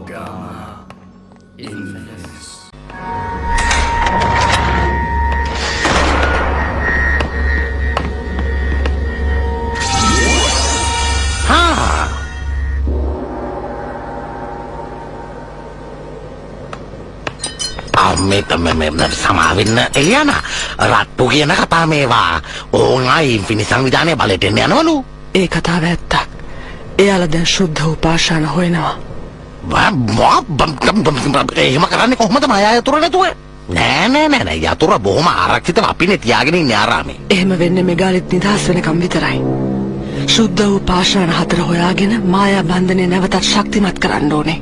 Gamma Infinis. සමාවෙන්න එලියන රට්ටු කියන කතා මේවා ඕන්යි ඉන්ෆිනි සංවිධානය බලයට එන්න යනවලු. ඒ කතාව ඇත්තක්. එයාලා දැන් ශුද්ධ උපාශාන හොයනවා. එහෙම කරන්නේ කොහොමද මයා යතුරු නැතුව? නෑ යතුර බොහොම ආරක්ෂිතව අපිනේ තියාගෙන ඉන්නේ ආරාමේ. එහෙම වෙන්නේ මෙගාලිත් නිදහස් වෙනකම් විතරයි. ශුද්ධ උපාශාන 4 හොයාගෙන මායා බන්ධනය නැවතත් ශක්තිමත් කරන්න ඕනේ.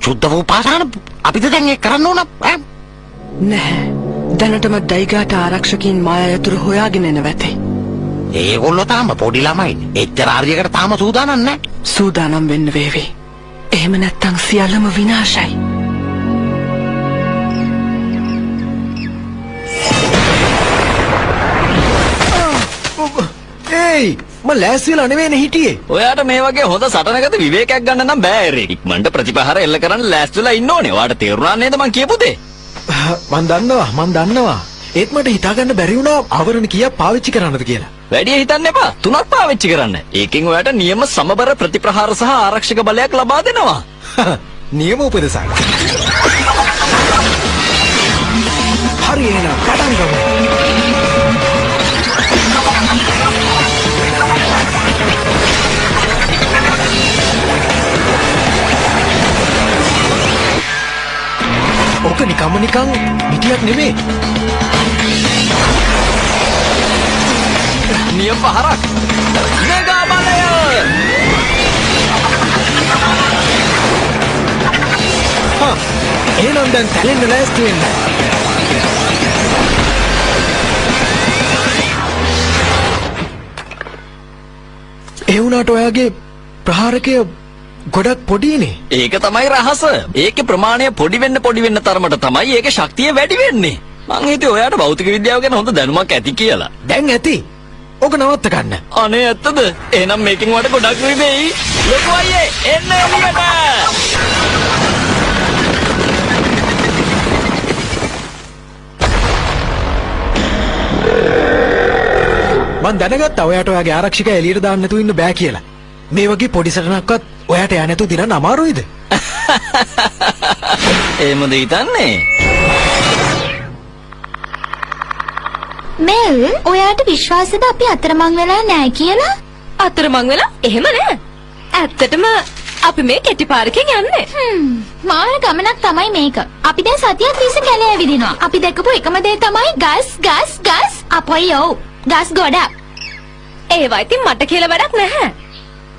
ශුද්ධ උපාශාන අපිට දැන් ඒක කරන්න ඕන නැහැ. දැනටම ඩයිගාට ආරක්ෂකයින් මායා යතුරු හොයාගෙන එන වැතේ. ඒගොල්ලෝ තාම පොඩි ළමයි. එච්චර ආර්යයකට තාම සූදානම් නැහැ. සූදානම් වෙන්න වේවි. එහෙම නැත්තම් සියල්ලම විනාශයි. ඒයි මම ලෑස්තිලා නෙවෙයිනේ හිටියේ. ඔයාට මේ වගේ හොඳ සටනකට විවේකයක් ගන්න නම් බෑ එරික්. ඉක්මනට ප්‍රතිපහාර එල්ල කරන්න ලෑස්තිලා ඉන්න ඕනේ. ඔයාට තේරුණා නේද මං කියපු දේ? මං දන්නවා. ඒත් මට හිතාගන්න බැරි වුණා ආවරණ කීයක් පාවිච්චි කරන්නද කියලා. වැඩි හිතන්න එපා. 3ක් පාවිච්චි කරන්න. ඒකෙන් ඔයාට නියම සමබර ප්‍රතිප්‍රහාර සහ ආරක්ෂක බලයක් ලබා දෙනවා. නියම උපදෙසක්. හරි එහෙනම් පටන් ගමු. ඕක නිකන් මිටියක් නෙමෙයි. නියම පහරක්. මෙගා බලය. එහෙනම් දැන් තැලෙන්න ලෑස්ති වෙන්න. ඒ වුණාට ඔයාගේ ප්‍රහාරකය ගොඩක් පොඩිනේ. ඒක තමයි රහස. ඒකේ ප්‍රමාණය පොඩි වෙන්න තරමට තමයි ඒකේ ශක්තිය වැඩි වෙන්නේ. මං හිතුවේ ඔයාට භෞතික විද්‍යාව ගැන හොඳ දැනුමක් ඇති කියලා. දැන් ඇති. ඕක නවත්ත ගන්න. අනේ ඇත්තද? එහෙනම් මේකෙන් වට ගොඩක් වෙයි. ලොකු අයියේ එන්න එළියට. මං දැනගත්තා ඔයාට ඔයාගේ ආරක්ෂකයා එළියට දාන්න නැතුව ඉන්න බෑ කියලා. මේ වගේ පොඩි සටනක්වත් ඔයාට යා නැතුව දිනන්න අමාරුයිද? එහෙමද හිතන්නේ? මෙල් ඔයාට විශ්වාසද අපි අතරමං වෙලා නැහැ කියලා? අතරමං වෙලා? එහෙම නෑ. ඇත්තටම අපි මේ කෙටි පාරකින් යන්නේ. මාර ගමනක් තමයි මේක. අපි දැන් සතියක් තිස්සේ කැලේ ඇවිදිනවා. අපි දැකපු එකම දේ තමයි ගස්. අපොයෝ. ගස් ගොඩක්. ඒවා ඉතින් මට කියලා වැඩක් නැහැ.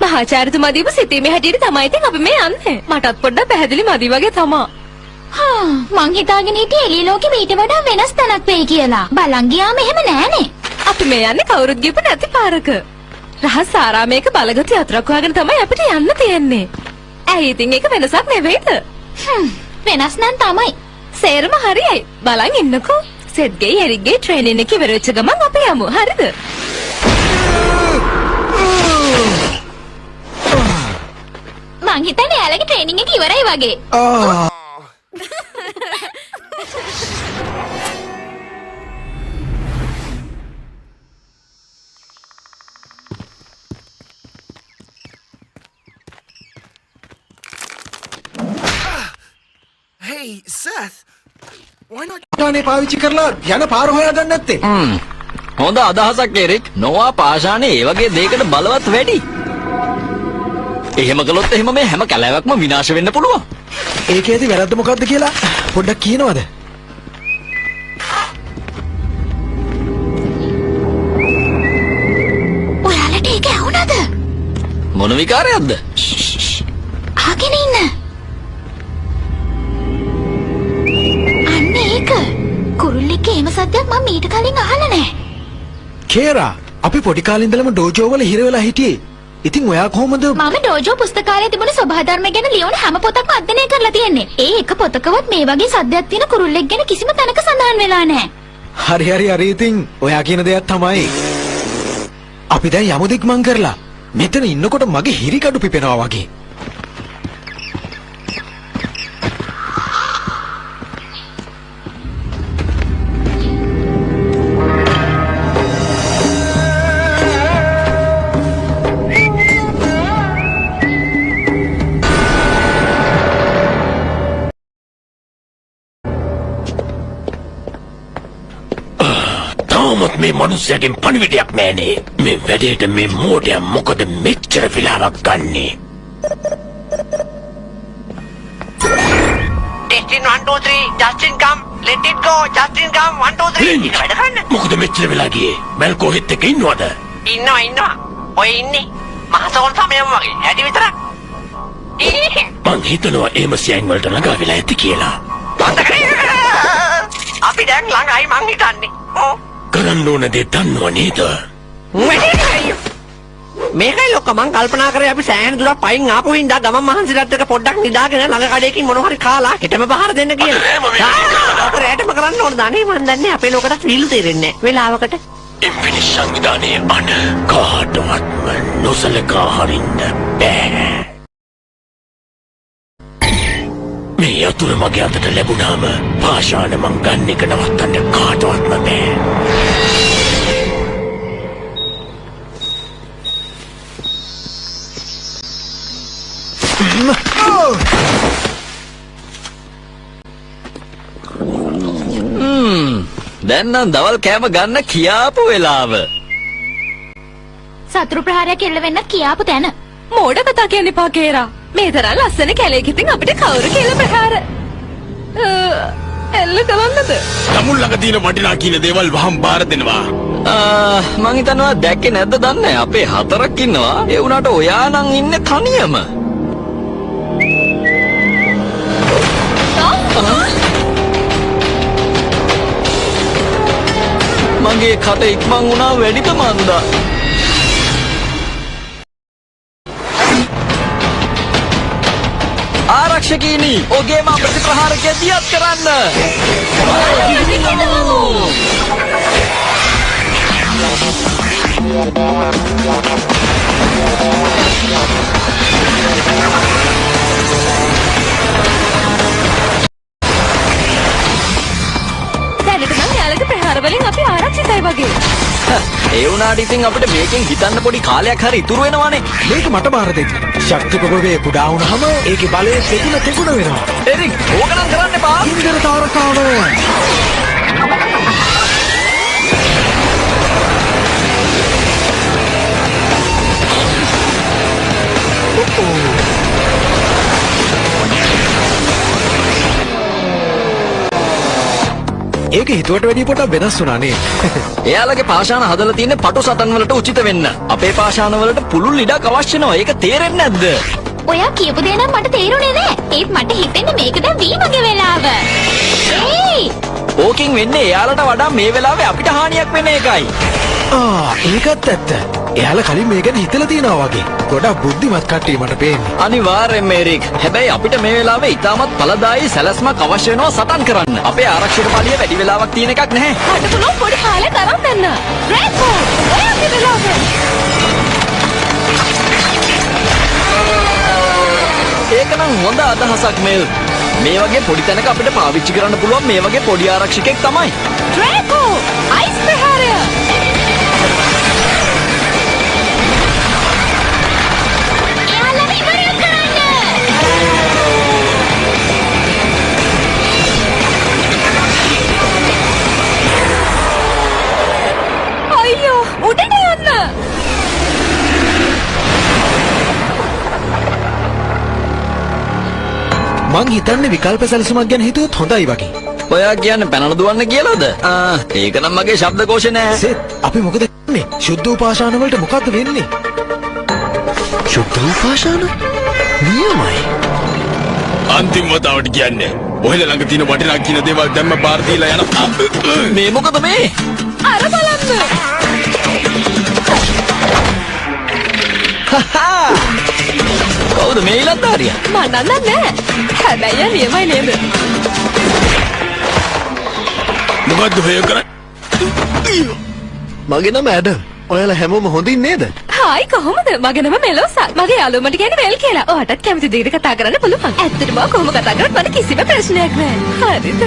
මහාචාර්යතුමා දීපු සිතීමේ හැටියට තමයි ඉතින් අපි මේ යන්නේ. මටත් පොඩ්ඩක් පැහැදිලි මදි වගේ තමයි. මං හිතාගෙන හිටියේ එළිය ලෝකෙ මීට වඩා වෙනස් තැනක් වෙයි කියලා. බලන් ගියාම එහෙම නෑනේ. අපි මේ යන්නේ කවුරුත් ගියපු නැති පාරක. රහස් ආරාමයක බලගතු යතුරක් හොයාගෙන තමයි අපිට යන්න තියෙන්නේ. ඇයි ඉතින් ඒක වෙනසක් නෙවෙයිද? වෙනස් නම් තමයි. සේරම හරියයි. බලන් ඉන්නකෝ. සෙත්ගේ එරික්ගේ ට්‍රේනින් එක ඉවර වෙච්ච ගමන් අපි යමු. හරිද? මං හිතන්නේ එයාලගේ ට්‍රේනින් එක ඉවරයි වගේ. Hey, Seth. Why not? තානේ පාවිච්චි කරලා යන පාර හොයාගන්න නැත්තේ. හොඳ අදහසක් එරික්. නොවා පාෂානේ ඒ වගේ දෙයකට බලවත් වැඩි. එහෙම කළොත් එහෙම මේ හැම කැලෑවක්ම විනාශ වෙන්න පුළුවන්. ඒකේදී වැරද්ද මොකද්ද කියලා පොඩ්ඩක් කියනවද? ඔයාලට ඒක ඇහුණද? මොන විකාරයක්ද? ආගෙන ඉන්න. අන්න ඒක. කුරුල්ලෙක්ගේ එහෙම සද්දයක් මම මීට කලින් අහලා නැහැ. කේරා, අපි පොඩි කාලේ ඉඳලම ඩෝජෝ වල හිර වෙලා හිටියේ. ඉතින් ඔයා කොහොමද? මම ඩෝජෝ පුස්තකාලයේ තිබුණ ස්වභාවධර්ම ගැන ලියවන හැම පොතක්ම අධ්‍යයනය කරලා තියෙන්නේ. ඒ එක පොතකවත් මේ වගේ සද්දයක් තියෙන කුරුල්ලෙක් ගැන කිසිම තැනක සඳහන් වෙලා නැහැ. හරි ඉතින් ඔයා කියන දෙයක් තමයි. අපි දැන් යමු දික්මන් කරලා. මෙතන ඉන්නකොට මගේ හිරිකඩු පිපෙනවා වගේ. මේ මනුස්සයාගෙන් පණිවිඩයක් නෑනේ. මේ වැඩේට මේ මෝඩයා මොකද මෙච්චර වෙලාවක් ගන්නේ? Testing 1 2 3 Justin come let it go Justin come 1 2 3 ඉන්න වැඩ කරන්න මොකද මෙච්චර වෙලා ගියේ? මැල්කෝහෙත් එක්ක ඉන්නවද? ඉන්නවා ඔය ඉන්නේ මහසෝල් සමයම වගේ ඇටි විතරක් මං හිතනවා ඒම සියන් වලට ළඟා වෙලා ඇති කියලා. අපි දැන් ළඟයි මං හිතන්නේ කරන්න ඕන දේ දන්නව නේද? මේකයි ලොක්ක මං කල්පනා කරේ අපි සෑහෙන දුරක් පයින් ආපු හින්දා ගමන් මහන්සියලත් එක්ක පොඩ්ඩක් නිදාගෙන ළඟ කඩේකින් මොනවා හරි කාලා හෙටම පහර දෙන්න කියලා. රැටම කරන්න ඕන දන්නේ මන් දන්නේ අපේ ලෝකයට ෆීල් තේරෙන්නේ නැහැ. වෙලාවකට ඉන්ෆිනිට් සංවිධානයේ අන කාටවත්ම නොසලකා හරින්න බෑ. මේ අතුර මගේ අතට ලැබුණාම පාෂාණ මං ගන්න එක නවත්තන්න කාටවත්ම බෑ. දැන් නම් දවල් කෑම ගන්න කියාපු වෙලාව. සතුරු ප්‍රහාරයක් එල්ල වෙන්න කියාපු තැන. මෝඩ කතා කියන්න එපා කේරා. මේ තරම් ලස්සන කැලේකින් අපිට කවුරු කියලා ප්‍රහාර එල්ල කරන්නද? තමුන් ළඟ තියෙන වටිනා කියන දේවල් වහම් බාර දෙනවා. මං හිතනවා දැක්කේ නැද්ද දන්නේ අපේ 4ක් ඉන්නවා. ඒ වුණාට ඔයා නම් ඉන්නේ තනියම. මගේ කට ඉක්මන් වුණා වැඩිද මන්දා. ආරක්ෂකීනි ඔගේම ප්‍රතිප්‍රහාරකය දියත් කරන්න. දැනට නම් යාළුවගේ ප්‍රහාර වලින් අපි ආරක්ෂිතයි වගේ. ඒ වුණාට ඉතින් අපිට මේකෙන් හිතන්න පොඩි කාලයක් හරි ඉතුරු වෙනවානේ. මේක මට බාර දෙන්න. ශක්ති ප්‍රභවයේ කුඩා වුණාම ඒකේ බලය තෙගුණ වෙනවා. එරික් ඕක නම් කරන්න එපා. ඉන්දර තාරකාණෝ. ඒක හිතුවට වැඩිය පොඩක් වෙනස් වුණා නේ. එයාලගේ පාෂාණ හදලා තියෙන්නේ පටු සටන් වලට උචිත වෙන්න. අපේ පාෂාණ වලට පුළුල් ඉඩක් අවශ්‍ය නැහැ. ඒක තේරෙන්නේ නැද්ද? ඔයා කියපු දේ නම් මට තේරුනේ නෑ. ඒත් මට හිතෙන්නේ මේක දැන් වීමගේ වෙලාව. ඒයි! ඕකින් වෙන්නේ එයාලට වඩා මේ වෙලාවේ අපිට හානියක් වෙන එකයි. ඒකත් ඇත්ත. එයාලා කලින් මේ ගැන හිතලා තියෙනවා වගේ. ගොඩක් බුද්ධිමත් කට්ටිය මට පේන්නේ. අනිවාර්යෙන්ම එරික්. හැබැයි අපිට මේ වෙලාවේ ඉතාමත් ඵලදායී සැලැස්මක් අවශ්‍ය වෙනවා සටන් කරන්න. අපේ ආරක්ෂක පාළිය වැඩි වෙලාවක් තියෙන එකක් නැහැ. හට පුළුවන් පොඩි කාලයක් අරන් දෙන්න. රේකෝ ඔයාගේ වෙලාව. ඒක නම් හොඳ අදහසක් මේල්. මේ වගේ පොඩි තැනක අපිට පාවිච්චි කරන්න පුළුවන් මේ වගේ පොඩි ආරක්ෂකෙක් තමයි. රේකෝ අයිස් ප්‍රහාරය. එයාලව ඉවර කරන්න! අයියෝ උඩට යන්න. මං හිතන්නේ විකල්ප සැලසුමක් ගැන හිතුවොත් හොඳයි වගේ. ඔයා කියන්නේ පැනලා දුවන්න කියලාද? ඒක නම් මගේ ශබ්දකෝෂේ නෑ. සෙත් අපි මොකද කරන්නේ? ශුද්ධ උපාශාන වලට මොකද්ද වෙන්නේ? ශුද්ධ උපාශාන? නියමයි. අන්තිම වතාවට කියන්නේ ඔහෙල ළඟ තියෙන වටිනා කියන දේවල් දැම්ම බාර දීලා යන මේ මොකද මේ? අර බලන්න. කවුද මේ ඉලන්දාරියා? මන් දන්නේ නැහැ. හැබැයි නියමයි නේද? මොකද්ද හොය කරන්නේ? මගේ නම ඇඩම්. ඔයාලා හැමෝම හොඳින් නේද? හායි කොහොමද? මගේ නම මෙලෝසක්. මගේ යාළුවා මට කියන්නේ වෙල් කියලා. ඔයාටත් කැමති දෙයකට කතා කරන්න පුළුවන්. ඇත්තටම කොහොම කතා කරත් මට කිසිම ප්‍රශ්නයක් නැහැ. හරිද?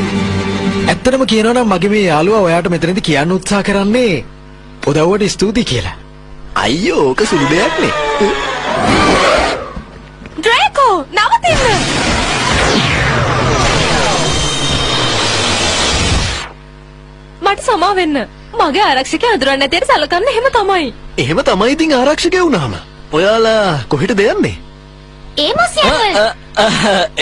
ඇත්තටම කියනවා නම් මගේ මේ යාළුවා ඔයාට මෙතනදී කියන්න උත්සාහ කරන්නේ උදව්වට ස්තුතියි කියලා. අයියෝ ඕක සුළු දෙයක් නේ. ඩ්‍රේකෝ නවතින්න. මට සමා වෙන්න. මගේ ආරක්ෂකයා අඳුරන්නේ නැතිවට සලකන්න එහෙම තමයි. එහෙම තමයි ඉතින් ආරක්ෂකය වුණාම. ඔයාලා කොහෙටද යන්නේ? ඒමොස් යන්න.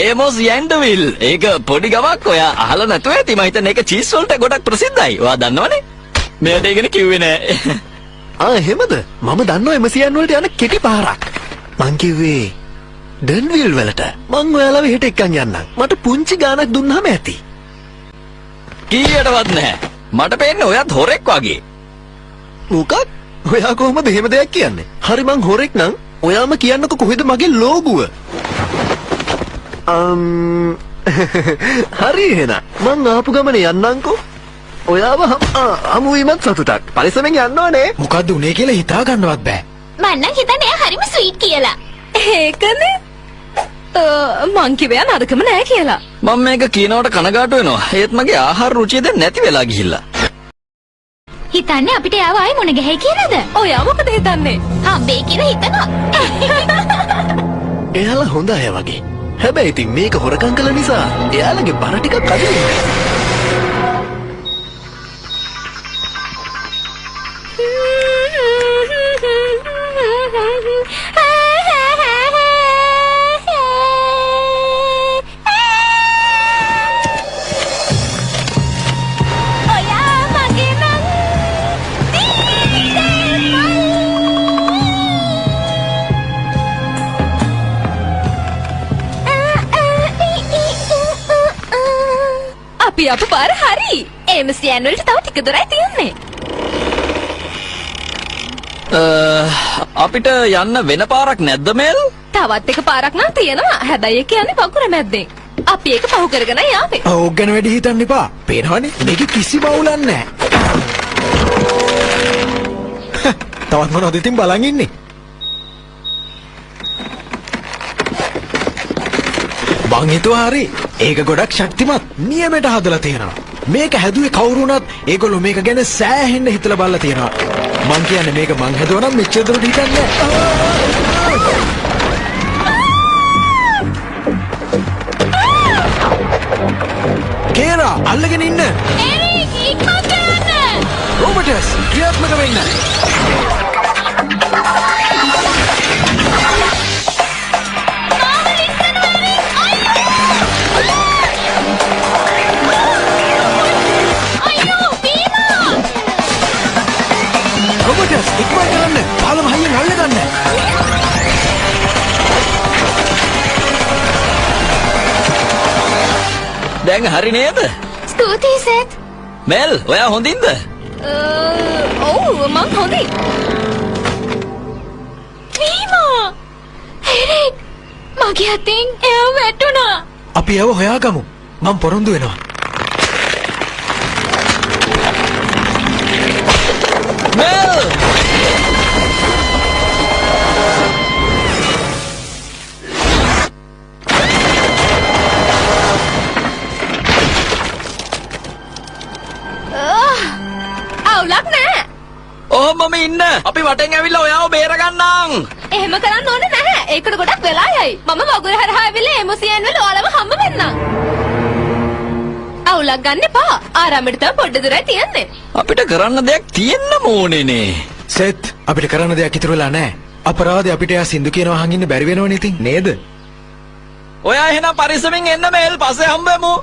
ඒමොස් යන්ඩවිල්. ඒක පොඩි ගමක් ඔයා අහලා නැතුව ඇති. මම හිතන්නේ ඒක චීස් වලට ගොඩක් ප්‍රසිද්ධයි. ඔයා දන්නවනේ? මෙයාට ඒකනේ කිව්වේ නෑ. එහෙමද? මම දන්නවා එමසියන් වලට යන කෙටි පාරක්. මං කිව්වේ ඩන්විල් වලට. මං ඔයාලව හෙට එක්කන් යන්නම්. මට පුංචි ගාණක් දුන්නාම ඇති. කීයටවත් නැහැ. මට පේන්නේ ඔයත් හොරෙක් වගේ. මොකක්? ඔයා කොහොමද එහෙම දෙයක් කියන්නේ? හරි මං හොරෙක් නම් ඔයාම කියන්නකො කොහෙද මගේ ලෝගුව? හරි එහෙනම් මං ආපු ගමනේ යන්නම්කෝ. ඔයාව හමු වීමත් සතුටක්. පරිස්සමෙන් යන්න ඕනේ. මොකද්ද උනේ කියලා හිතා ගන්නවත් බෑ. මං නම් හිතන්නේ එයා හරිම ස්වීට් කියලා. ඒකනේ. මං කිව්වා නරකම නෑ කියලා. මම මේක කියනවට කනගාටු වෙනවා. ඒත් මගේ ආහාර රුචිය දැන් නැති වෙලා ගිහිල්ලා. හිතන්නේ අපිට එයාව ආයි මුණ ගැහේ කියලාද? ඔයා මොකද හිතන්නේ? හම්බෙයි කියලා හිතනවා. එයාලා හොඳ අය වගේ. හැබැයි ඉතින් මේක හොරකම් කළ නිසා එයාලගේ බර ටිකක් අඩු වෙනවා. අපි අප පාර හරි. එම්සියන් වලට තව ටික දුරයි තියෙන්නේ. අපිට යන්න වෙන පාරක් නැද්ද මේල්? තවත් එක පාරක් නම් තියෙනවා. හැබැයි ඒක යන්නේ පකුර මැද්දෙන්. අපි ඒක පහු කරගෙන යාවේ. ඕක ගැන වැඩි හිතන්න එපා. පේනවනේ මේක කිසි බවුලක් නැහැ. තවත් මොනවද ඉතින් බලන් ඉන්නේ? මං හිතුවා හරි. ඒක ගොඩක් ශක්තිමත්. නියමයට හදලා තියෙනවා. මේක හැදුවේ කවුරු වුණත් ඒගොල්ලෝ මේක ගැන සෑහෙන්න හිතලා බලලා තියෙනවා. මං කියන්නේ මේක මං හැදුවා නම් මෙච්චර දුරට හිතන්නේ නැහැ. කේරා අල්ලගෙන ඉන්න. එරික් ඉක්මනට යන්න. රොබර්ටස් ක්‍රියාත්මක වෙන්න. රොබර්ටස් ඉක්මනට යන්න. පාලම හයියෙන් අල්ලගන්න. දැන් හරි නේද? ස්තුතියි සෙත්. මේල් ඔයා හොඳින්ද? ඔව් මං හොඳයි. වීමා. එරික් මගේ අතින් එයා වැටුණා. අපි යව හොයාගමු. මං පොරොන්දු වෙනවා. මේල්! අවුලක් නෑ. ඔහොමම ඉන්න. අපි වටෙන් ඇවිල්ලා ඔයාව බේරගන්නම්. එහෙම කරන්න ඕනේ නැහැ. ඒකට ගොඩක් වෙලා යයි. මම වගුර හරහා ඇවිල්ලා එමුසියන් වල ඔයාලම හම්බ වෙන්නම්. අවුලක් ගන්න එපා. ආරාමෙට තව පොඩ්ඩ දුරයි තියෙන්නේ. අපිට කරන්න දෙයක් තියෙන්න ඕනේනේ. සෙත් අපිට කරන්න දෙයක් ඉතුරු වෙලා නැහැ. අපරාධේ අපිට යා සින්දු කියනවා අහන් ඉන්න බැරි වෙනවනේ ඉතින් නේද? ඔයා එහෙනම් පරිස්සමින් එන්න මේල් පස්සේ හම්බෙමු.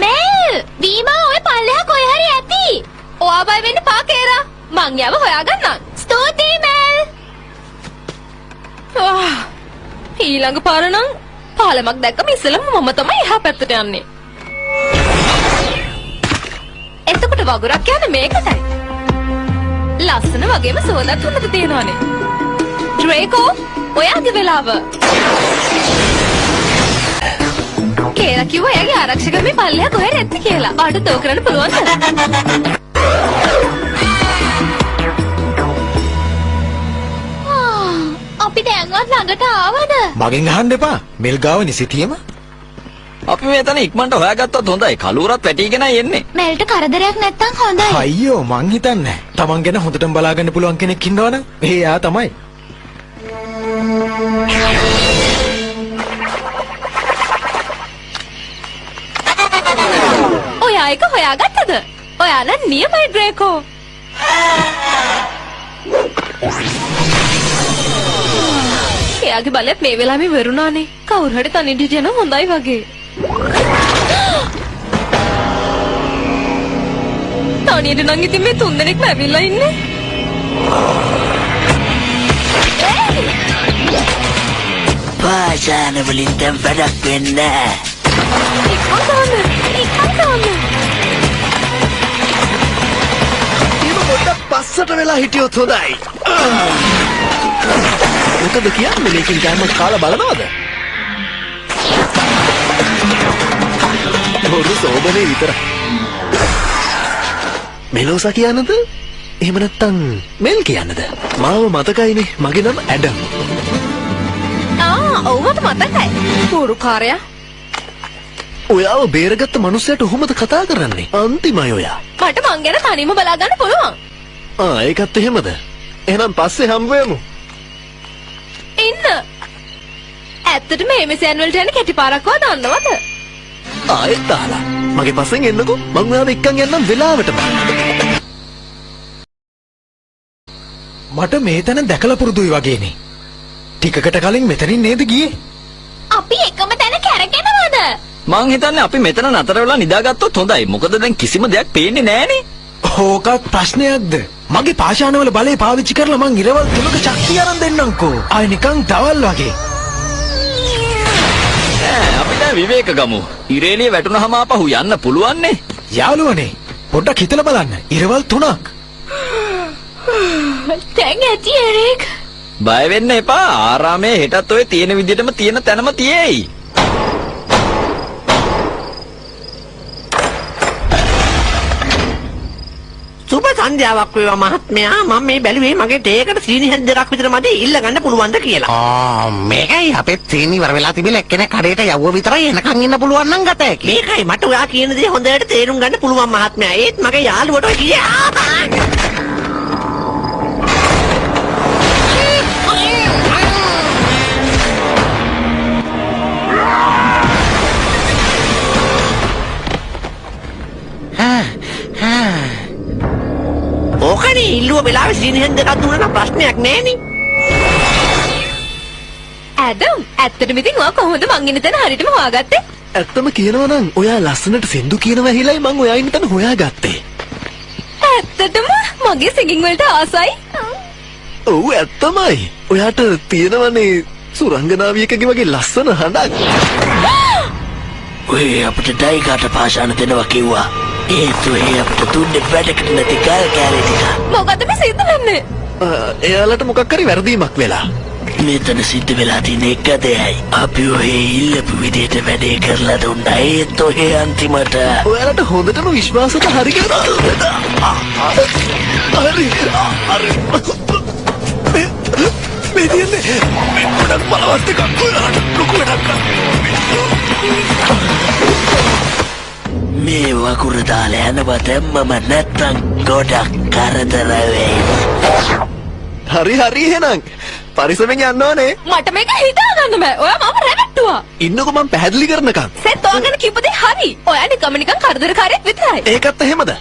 මේල් වීමා ඔය පල්ලෙහා කොහේ හරි ඇති. ඔයා බය වෙන්න එපා කේරා. මං යව හොයාගන්නම්. ස්තුතියි මේල්. ඊළඟ පාර නම් පාලමක් දැක්කම ඉස්සෙල්ලම මම තමයි එහා පැත්තට යන්නේ. එතකොට වගුරක් කියන්නේ මේකටයි. ලස්සන වගේම සුවඳක් හොඳට තියෙනවානේ. ඩ්‍රේකෝ ඔයාගේ වෙලාව. කේලා කිව්වා එයාගේ ආරක්ෂක මේ පල්ලෙහා කොහෙද නැති කියලා. ආඩ තෝ කරන්න පුළුවන්ද? අපි දැන්වත් ළඟට ආවද? මගෙන් අහන්න එපා. මෙල් ගාව නිසිතියම. අපි මෙතන ඉක්මනට හොයාගත්තොත් හොඳයි. කලුරත් වැටිගෙනයි එන්නේ. මේල්ට කරදරයක් නැත්තම් හොඳයි. අයියෝ මං හිතන්නේ. තමන් ගැන හොඳටම බලාගන්න පුළුවන් කෙනෙක් ඉන්නවනම් එයා තමයි. ඔයා එක හොයාගත්තද? ඔයා නම් නියමයි ඩ්‍රේකෝ. එයාගේ බලයත් මේ වෙලාවෙම වෙරුණානේ. කවුරු හරි තනින් හිටියනම් හොඳයි වගේ. තනියට නම් ඉතින් මේ තුන්දෙනෙක්ම ඇවිල්ලා ඉන්නේ. පාෂාණ වලින් දැන් වැඩක් වෙන්නේ එහෙම පොඩ්ඩක් පස්සට වෙලා හිටියොත් හොඳයි. මොකද කියන්නේ මේකෙන් කෑමක් කාලා බලනවද? බොරු සෝබනේ විතරයි. මෙලෝසා කියන්නද? එහෙම නැත්තම් මෙල් කියන්නද? මාව මතකයිනේ මගේ නම ඇඩම්. ඔව්වට මතකයි. පුරුකාරයා. ඔයාව බේරගත්ත මිනිස්සයාට ඔහොමද කතා කරන්නේ? අන්තිමයි ඔයා. මට මං ගැන තනියම බලා ගන්න පුළුවන්. ඒකත් එහෙමද? එහෙනම් පස්සේ හම්බ වෙමු. ඉන්න. ඇත්තටම එමෙසන් වලට යන කැටි පාරක්ව දන්නවද? ආයෙත් අහලා. මගේ පස්සෙන් එන්නකෝ. මං ඔයාව එක්කන් යන්නම් වෙලාවටම. මට මේ තැන දැකලා පුරුදුයි වගේනේ. ටිකකට කලින් මෙතනින් නේද ගියේ? අපි එකම තැන කැරකෙනවද? මං හිතන්නේ අපි මෙතන නතර වෙලා නිදාගත්තොත් හොඳයි. මොකද දැන් කිසිම දෙයක් පේන්නේ නෑනේ. ඕකත් ප්‍රශ්නයක්ද? මගේ පාෂාණවල බලය පාවිච්චි කරලා මං ඉරවල් 3ක ශක්තිය අරන් දෙන්නම්කෝ. ආය නිකන් දවල් වගේ. අපි දැන් විවේක ගමු. ඉරේලිය වැටුනහම ආපහු යන්න පුළුවන්නේ. යාළුවනේ පොඩ්ඩක් හිතලා බලන්න. ඉරවල් 3ක්. දැන් ඇති එරික්. බය වෙන්න එපා. ආරාමයේ හෙටත් ඔය තියෙන විදිහටම තියෙන තැනම තියෙයි. සුබ සන්ධ්‍යාවක් වේවා මහත්මයා. මම මේ බැලුවේ මගේ ටේකට සීනි හැද දෙකක් විතර මැද ඉල්ල ගන්න පුළුවන්ද කියලා. මේකයි අපේ සීනි ඉවර වෙලා තිබිලා එක්කෙනෙක් කඩේට යවුව විතරයි එනකන් ඉන්න පුළුවන් නම් ගත හැකි. මේකයි මට ඔයා කියන දේ හොඳට තේරුම් ගන්න පුළුවන් මහත්මයා. ඒත් මගේ යාළුවට ඔය කියා. ඕකනේ ඉල්ලුව වෙලාවේ සීනි හැද දෙකක් දුන්නා නම් ප්‍රශ්නයක් නෑනේ. ඇඩම් ඇත්තටම ඉතින් ඔයා කොහොමද මං ඉන්න තැන හරියටම හොයාගත්තේ? ඇත්තම කියනවා නම් ඔයා ලස්සනට සින්දු කියනවා ඇහිලයි මං ඔයා ඉන්න තැන හොයාගත්තේ. ඇත්තටම මගේ සිංගින් වලට ආසයි. ඔව් ඇත්තමයි. ඔයාට තියෙනවනේ සුරංගනාවියකගේ වගේ ලස්සන හඬක්. ඔය අපිට ඩයිකාට පාෂාණ දෙනවා කිව්වා. ඒත් ඔය අපිට දුන්නේ වැඩකට නැති ගල් කැලේ ටික. මොකද මේ සිද්ධ වෙන්නේ? එයාලට මොකක් හරි වැරදීමක් වෙලා. මෙතන සිද්ධ වෙලා තියෙන එක දෙයයි. අපි ඔය ඉල්ලපු විදිහට වැඩේ කරලා දුන්නා. ඒත් ඔය අන්තිමට ඔයාලට හොඳටම විශ්වාසත හරි කියලා. හරි. මේ තියන්නේ මේ ගොඩක් බලවත් එකක් ඔයාලට ලොකු වැඩක්. මේ වකුර දාලා යනවා දැම්මම නැත්තම් ගොඩක් කරදර වෙයි. හරි එහෙනම් පරිස්සමෙන් යන්න ඕනේ. මට මේක හිතා ගන්න බෑ. ඔයා මම රැවට්ටුවා. ඉන්නකො මම පැහැදිලි කරනකම්. සෙත් ඔයාගෙන කිව්ව දේ හරි. ඔයා නිකන් කරදරකාරයෙක් විතරයි. ඒකත් එහෙමද?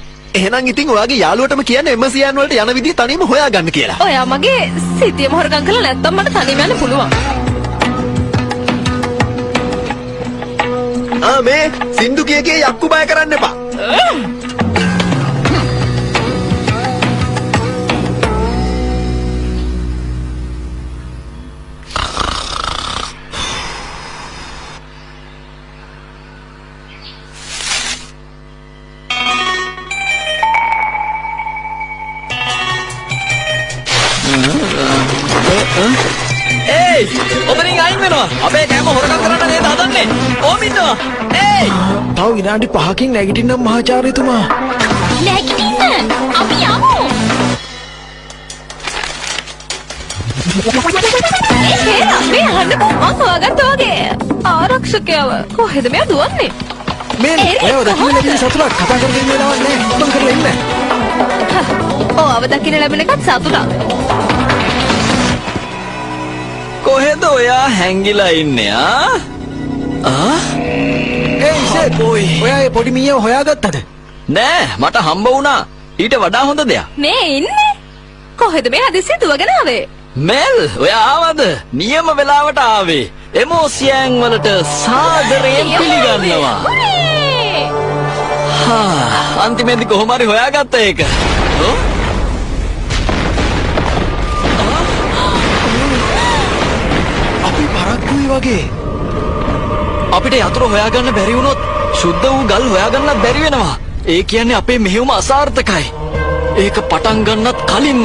එහෙනම් ඉතින් ඔයාගේ යාළුවටම කියන්න එම්සියන් වලට යන විදිහ තනියම හොයාගන්න කියලා. ඔයා මගේ සිතියම හොරගම් කළා නැත්තම් මට තනියම යන්න පුළුවන්. මේ සින්දු කිය යක්කු බය කරන්න එපා. ඔතනින් අයින් වෙනවා. අපේ කෑම හොරකම් කරන්න නේද හදන්නේ? ඕම ඉන්නවා. තව විනාඩි 5කින් නැගිටින්නම් මහාචාර්යතුමා. නැගිටින්න. අපි යමු. මේ අහන්නකෝ මං හොයාගත්තා වගේ. ආරක්ෂකයව කොහෙද මෙයා දුවන්නේ? මේ ඔයව දකින්න ලැබෙන සතුටක් කතා කරගෙන ඉන්නවක් නෑ. මම කරලා ඉන්න. ඔව් දකින්න ලැබෙන එකත් සතුටක්. කොහෙද ඔයා හැංගිලා ඉන්නේ ඒ සෙත් ඔයා ඒ පොඩි මීයව හොයාගත්තද? නෑ මට හම්බ වුණා ඊට වඩා හොඳ දෙයක්. මේ ඉන්නේ කොහෙද මේ හදිස්සිය දුවගෙන ආවේ? මෙල් ඔය ආවද? නියම වෙලාවට ආවේ. එමෝසියන් වලට සාදරයෙන් පිළිගන්නවා. අන්තිමේදී කොහොම හරි හොයාගත්ත ඒක. අපි පරක්කුයි වගේ. අපිට යතුරු හොයාගන්න බැරි වුණොත් සුද්ධ වූ ගල් හොයාගන්නත් බැරි වෙනවා. ඒ කියන්නේ අපේ මෙහෙයුම අසාර්ථකයි. ඒක පටන් ගන්නත් කලින්ම